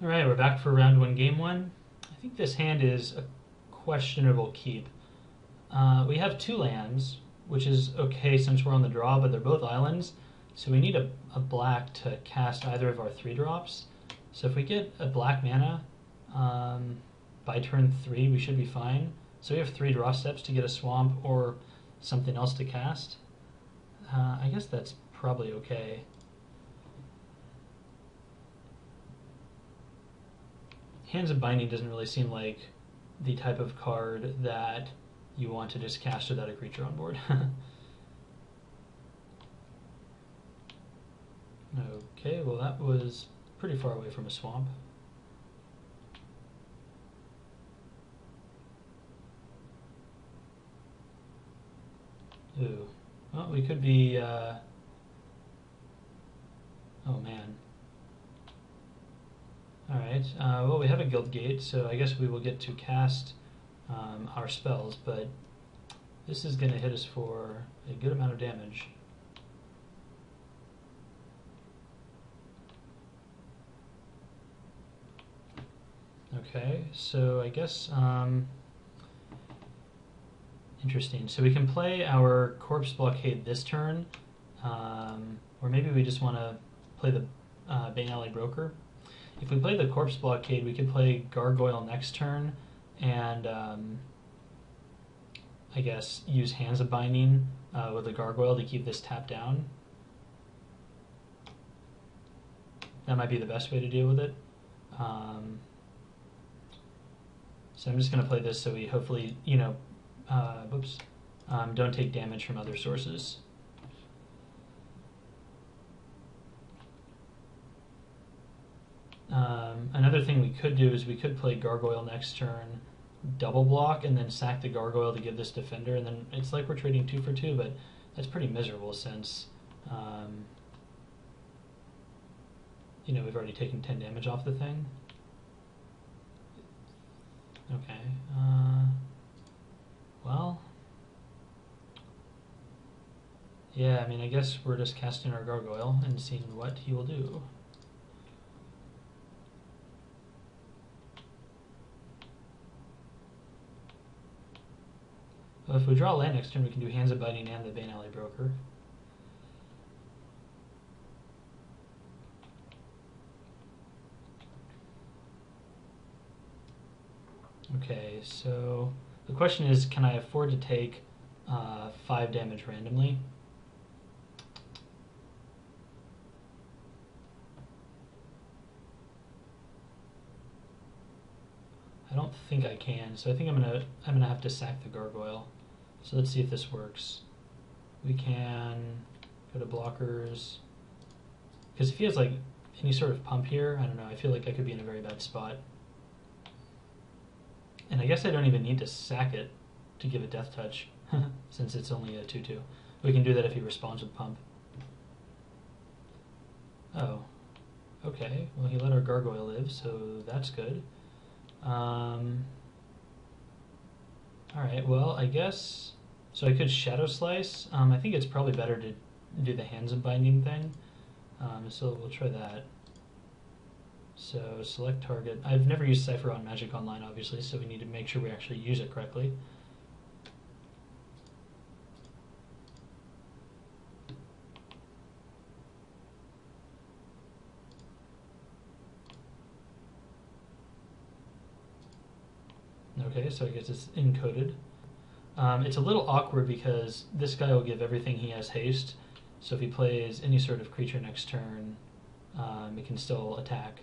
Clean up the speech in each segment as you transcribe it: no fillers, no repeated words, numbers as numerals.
All right, we're back for round one, game one. I think this hand is a questionable keep. We have two lands, which is okay since we're on the draw, but they're both islands, so we need a black to cast either of our three drops. So if we get a black mana by turn three, we should be fine. So we have three draw steps to get a swamp or something else to cast. I guess that's probably okay. Hands of Binding doesn't really seem like the type of card that you want to just cast without a creature on board. Okay, well that was pretty far away from a swamp. Ooh. Well, we could be... oh man. Alright, well we have a Guild Gate, so I guess we will get to cast our spells, but this is going to hit us for a good amount of damage. Okay, so I guess... interesting. So we can play our Corpse Blockade this turn, or maybe we just want to play the Bane Alley Broker. If we play the Corpse Blockade, we could play Gargoyle next turn, and I guess use Hands of Binding with the Gargoyle to keep this tapped down. That might be the best way to deal with it. So I'm just going to play this so we hopefully, don't take damage from other sources. Another thing we could do is we could play Gargoyle next turn, double block, and then sack the Gargoyle to give this Defender, and then it's like we're trading 2 for 2, but that's pretty miserable since we've already taken 10 damage off the thing. Okay. Well, yeah, I mean, I guess we're just casting our Gargoyle and seeing what he will do. Well, if we draw land next turn, we can do Hands of Binding and the Bane Alley Broker. Okay, so the question is, can I afford to take 5 damage randomly? I don't think I can, so I think I'm gonna have to sack the Gargoyle. So let's see if this works. We can go to blockers, because if he has like any sort of pump here, I don't know, I feel like I could be in a very bad spot. And I guess I don't even need to sack it to give it Death Touch, since it's only a 2/2. We can do that if he responds with pump. Oh, okay, well he let our Gargoyle live, so that's good. Alright, well, I guess... So I could Shadow Slice. I think it's probably better to do the Hands of Binding thing. So we'll try that. So select target. I've never used Cypher on Magic Online, obviously, so we need to make sure we actually use it correctly. Okay, so I guess it's encoded. It's a little awkward because this guy will give everything he has haste, so if he plays any sort of creature next turn, it can still attack.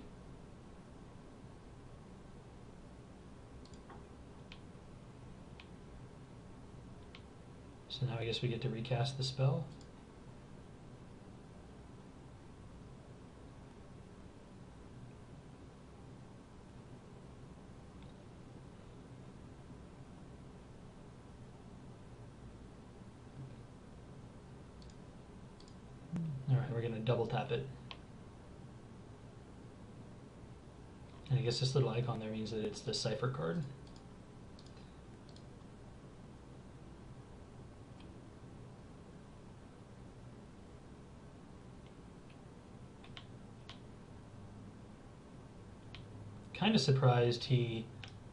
So now I guess we get to recast the spell. Alright, we're going to double tap it. And I guess this little icon there means that it's the Cypher card. kind of surprised he,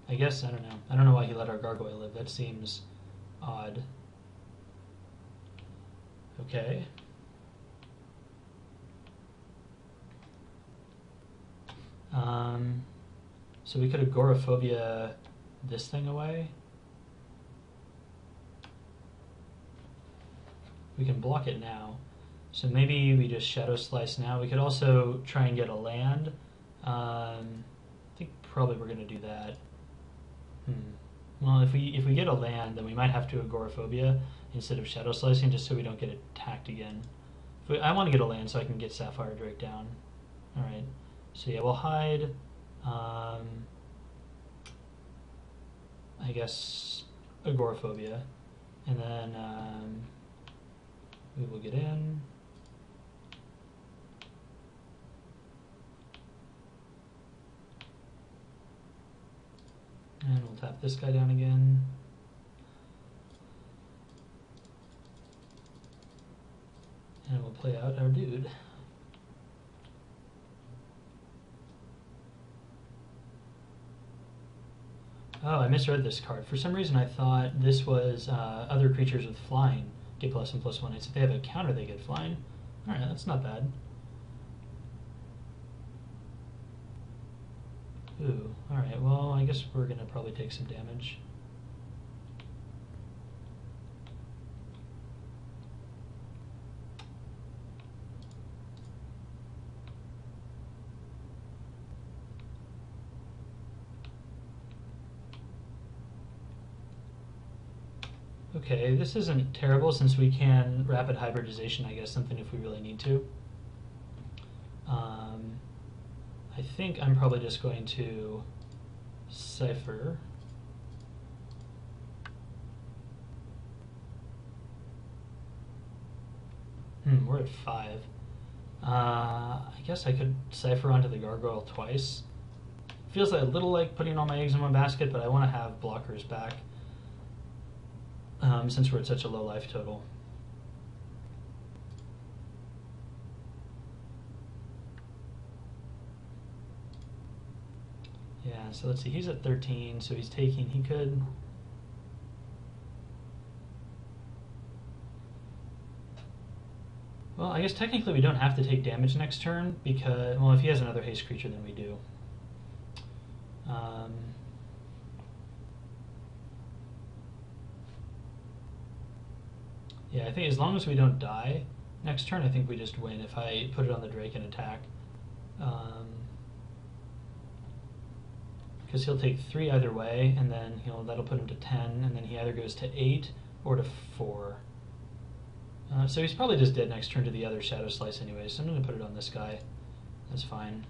I guess, I don't know. I don't know why he let our gargoyle live. That seems odd. Okay. So we could agoraphobia this thing away. We can block it now. So maybe we just Shadow Slice now. We could also try and get a land. I think probably we're going to do that. Well, if we get a land, then we might have to agoraphobia instead of Shadow Slicing, just so we don't get attacked again. I want to get a land so I can get Sapphire Drake down. All right. So yeah, we'll hide. I guess agoraphobia, and then we will get in. And we'll tap this guy down again. And we'll play out our dude. Oh, I misread this card. For some reason I thought this was other creatures with flying get plus and plus one. If they have a counter, they get flying. Alright, that's not bad. Ooh, alright, well, I guess we're going to probably take some damage. Okay, this isn't terrible since we can rapid hybridization, I guess, something if we really need to. I think I'm probably just going to Cypher. We're at 5. I guess I could Cypher onto the Gargoyle twice. Feels like a little like putting all my eggs in one basket, but I want to have blockers back. Since we're at such a low life total. Yeah, so let's see, he's at 13, so he's taking, he could... Well, I guess technically we don't have to take damage next turn, because, well, if he has another haste creature, then we do. Yeah, I think as long as we don't die next turn, I think we just win if I put it on the Drake and attack. Because he'll take 3 either way, and then that'll put him to 10, and then he either goes to 8 or to 4. So he's probably just dead next turn to the other Shadow Slice anyway, so I'm going to put it on this guy. That's fine.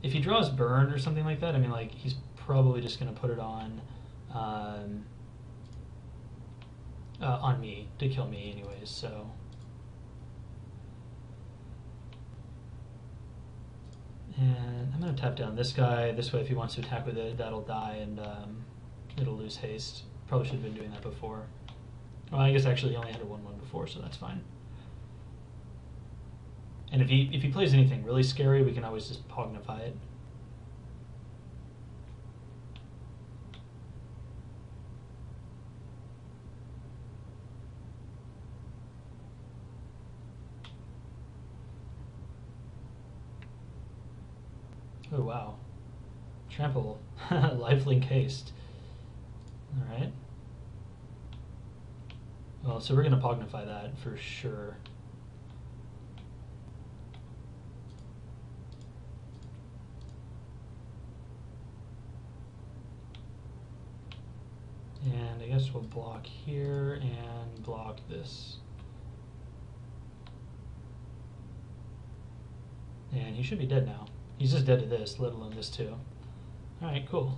If he draws Burn or something like that, I mean, like, he's probably just going to put it on me to kill me anyways, so. And I'm going to tap down this guy. This way, if he wants to attack with it, that'll die and it'll lose haste. Probably should have been doing that before. Well, I guess actually he only had a 1/1 before, so that's fine. And if he plays anything really scary, we can always just Pognify it. Oh wow. Trample. Lifelink haste. Alright. Well, so we're going to Pognify that for sure. And I guess we'll block here and block this. And he should be dead now. He's just dead to this, let alone this too. Alright, cool.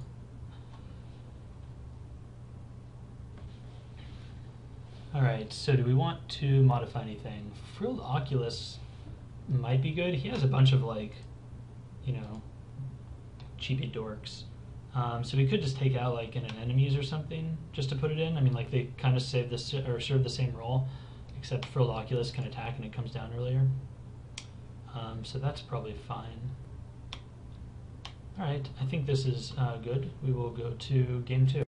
Alright, so do we want to modify anything? Frilled Oculus might be good. He has a bunch of, like, you know, cheapy dorks. So we could just take out, like, an enemies or something just to put it in. I mean, like, they kind of save this or serve the same role, except Frilled Oculus can attack and it comes down earlier. So that's probably fine. All right, I think this is good. We will go to game 2.